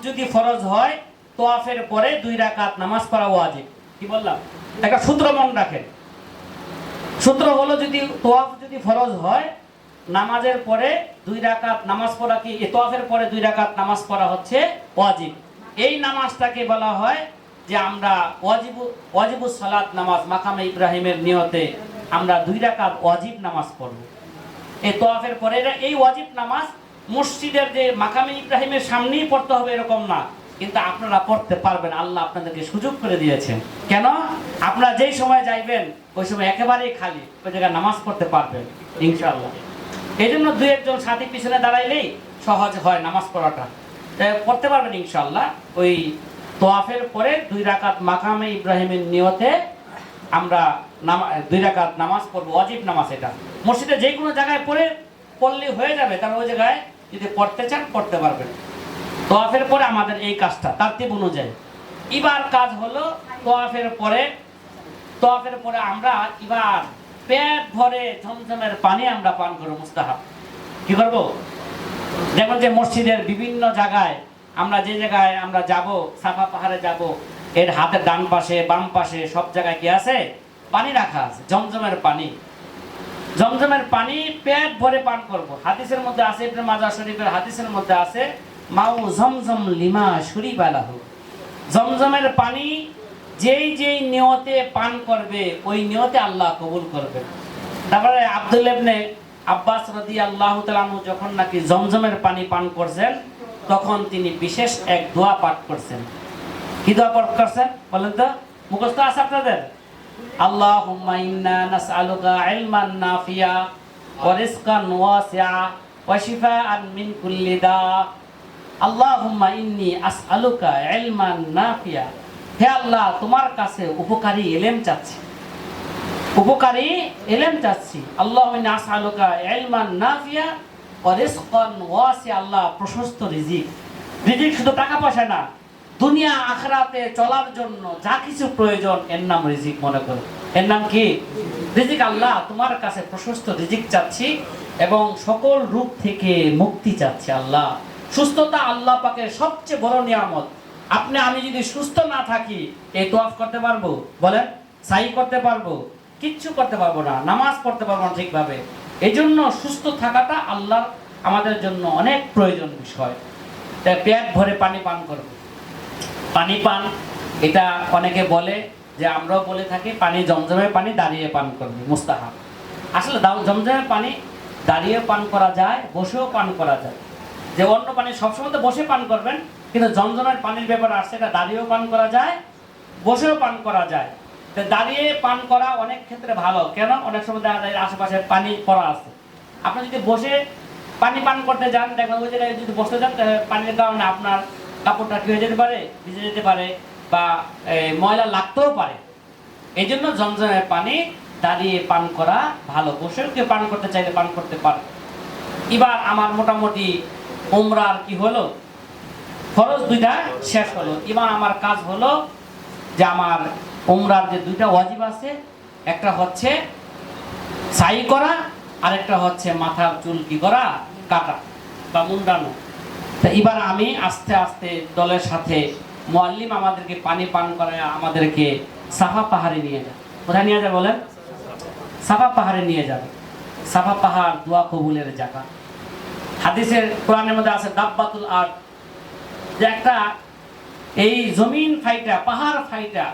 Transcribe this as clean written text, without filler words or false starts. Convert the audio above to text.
যদি ফরজ হয় তোয়াফের পরে 2 রাকাত নামাজ পড়া ওয়াজিব। কি বললাম? একটা সূত্র মনে রাখেন। সূত্র হলো যদি তোয়াফ যদি ফরজ হয় নামাজের পরে 2 রাকাত নামাজ পড়া কি তোয়াফের পরে 2 রাকাত নামাজ পড়া হচ্ছে ওয়াজিব। এই নামাজটাকে বলা হয় যে আমরা ওয়াজিবুস সালাত নামাজ মাকামে ইব্রাহিমের নিয়তে আমরা 2 রাকাত ওয়াজিব নামাজ পড়ব। এই তোয়াফের পরে এই ওয়াজিব নামাজ মসজিদের যে মাকামে ইব্রাহিমের সামনেই পড়তে হবে এরকম না, কিন্তু আপনারা পড়তে পারবেন। আল্লাহ আপনাদেরকে সুযোগ করে দিয়েছেন। কেন? আপনারা যেই সময় যাইবেন ওই সময় একেবারেই খালি, ওই জায়গায় নামাজ পড়তে পারবেন ইনশাআল্লাহ। এই জন্য 2-1 সাথী পিছনে দাঁড়াইলেই সহজ হয় নামাজ পড়াটা, পড়তে পারবেন ইনশাআল্লাহ। ওই তোয়াফের পরে 2 রাকাত মাকামে ইব্রাহিমের নিয়তে আমরা 2 রাকাত নামাজ পড়বো, ওয়াজিব নামাজ। এটা মসজিদে যে কোনো জায়গায় পড়লে হয়ে যাবে, তার ওই জায়গায় যদি পড়তে চান পড়তে পারবেন। তোয়াফের পরে আমাদের এই কাজটা তারতিব অনুযায়ী। এবার কাজ হলো তোয়াফের পরে আমরা এবার পেট ভরে ঝমঝমের পানি আমরা পান করব, মুস্তাহাব। কি করব? যেমন যে মসজিদের বিভিন্ন জায়গায় আমরা যে জায়গায় আমরা যাব, সাফা পাহাড়ে যাব, এর হাতের ডান পাশে বাম পাশে সব জায়গায় কি আছে? পানি রাখা আছে, ঝমঝমের পানি। ঝমঝমের পানি পেট ভরে পান করব। হাদিসের মধ্যে আছে, ইবনে মাজাহ শরীফের হাদিসের মধ্যে আছে, মাউ ঝমঝম লিমা শুরিবালাহু। ঝমঝমের পানি যেই নিয়তে পান করবে ওই নিয়তে আল্লাহ কবুল করবে। তারপরে আব্দুল্লাহ ইবনে আব্বাস রাদিয়াল্লাহু তাআলা আনহু যখন নাকি ঝমঝমের পানি পান করছেন তখন তিনি বিশেষ এক দোয়া পাঠ করছেন। কি দোয়া পাঠ করছেন বলেন তো? মুখস্থ আছে আপনাদের? আল্লাহুম্মা ইন্না নাসআলুকা ইলমান নাফিয়া ওয়া রিজকান ওয়াসিআ ওয়া শিফাআন মিন কুল্লি দা। আল্লাহুম্মা ইন্নী আসআলুকা ইলমান নাফিয়া। হে আল্লাহ, তোমার কাছে উপকারী ইলম চাচ্ছি, উপকারী ইলম চাচ্ছি। আল্লাহুম্মা ইন্নী আসআলুকা ইলমান নাফিয়া ওয়া রিজকান ওয়াসিআ। আল্লাহ, প্রশস্ত রিজিক। রিজিক শুধু টাকা পয়সা না, দুনিয়া আখিরাতে চলার জন্য যা কিছু প্রয়োজন এর নাম রিজিক মনে করো। এর নাম কি? রিজিক। আল্লাহ, তোমার কাছে প্রশস্ত রিজিক চাচ্ছি এবং সকল রূপ থেকে মুক্তি চাচ্ছি। আল্লাহ, সুস্থতা আল্লাহ পাকের সবচেয়ে বড় নিয়ামত। আমি যদি সুস্থ না থাকি এই তোয়াফ করতে পারবো? বলেন, সাই করতে পারবো? কিচ্ছু করতে পারবো না, নামাজ পড়তে পারবো না ঠিকভাবে। এই জন্য সুস্থ থাকাটা আল্লাহর আমাদের জন্য অনেক প্রয়োজন বিষয়। তাই পেট ভরে পানি পান করবো। পানি পান এটা অনেকে বলে, যে আমরাও বলে থাকি, পানি জমজমের পানি দাঁড়িয়ে পান করবে, মুস্তাহাব। আসলে জমজমের পানি দাঁড়িয়ে পান করা যায়, বসেও পান করা যায়। যে অন্য পানি সবসময় তো বসে পান করবেন, কিন্তু জমজমের পানির ব্যাপারে আসছে, এটা দাঁড়িয়েও পান করা যায়, বসেও পান করা যায়। দাঁড়িয়ে পান করা অনেক ক্ষেত্রে ভালো। কেন? অনেক সময় দেখা যায় আশেপাশে পানি পড়া আছে, আপনি যদি বসে পানি পান করতে যান, দেখবেন ওই জায়গায় যদি বসতে যান পানির কারণে আপনার কাপড়টা কি হয়ে যেতে পারে, ভিজে যেতে পারে, বা ময়লা লাগতেও পারে। এই জন্য জমজমের পানি দাঁড়িয়ে পান করা ভালো। বসেও কেউ পান করতে চাইলে পান করতে পারে। এবার আমার মোটামুটি উমরার কি হলো, ফরজ 2টা শেষ হলো। এবার আমার কাজ হলো যে আমার উমরার যে 2টা ওয়াজিব আছে, একটা হচ্ছে সাই করা, আর একটা হচ্ছে মাথার চুল কি করা, কাটা বা মুন্ডানো। তা এবার আমি আস্তে আস্তে দলের সাথে মুআল্লিম আমাদেরকে পানি পান করায় আমাদেরকে সাফা পাহাড়ে নিয়ে যায়। কোথায় নিয়ে যায় বলেন? সাফা পাহাড়ে নিয়ে যাবে। সাফা পাহাড় দোয়া কবুলের জায়গা। হাদিসের কোরআনের মধ্যে আছে দাব্বাতুল আরদ, যে একটা এই জমিন ফাইটা, পাহাড় ফাইটা